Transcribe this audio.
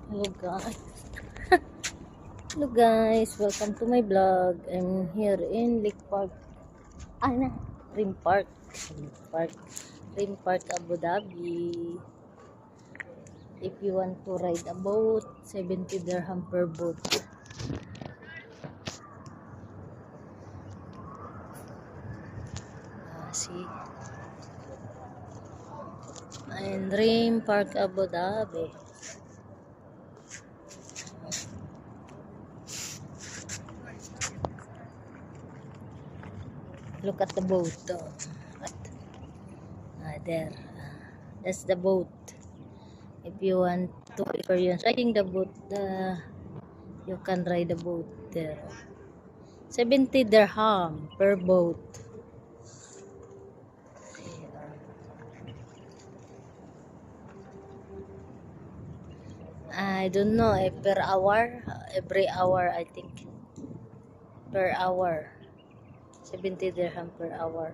Hello guys. Hello guys, welcome to my vlog. I'm here in Lake Park. Rim Park. Rim Park, Abu Dhabi. If you want to ride a boat, 70 dirham per boat. See? And Rim Park, Abu Dhabi. Look at the boat. There. That's the boat. If you want to experience riding the boat, you can ride the boat there. 70 dirham per boat. I don't know if per hour, every hour I think. Per hour. 70 dirham per hour.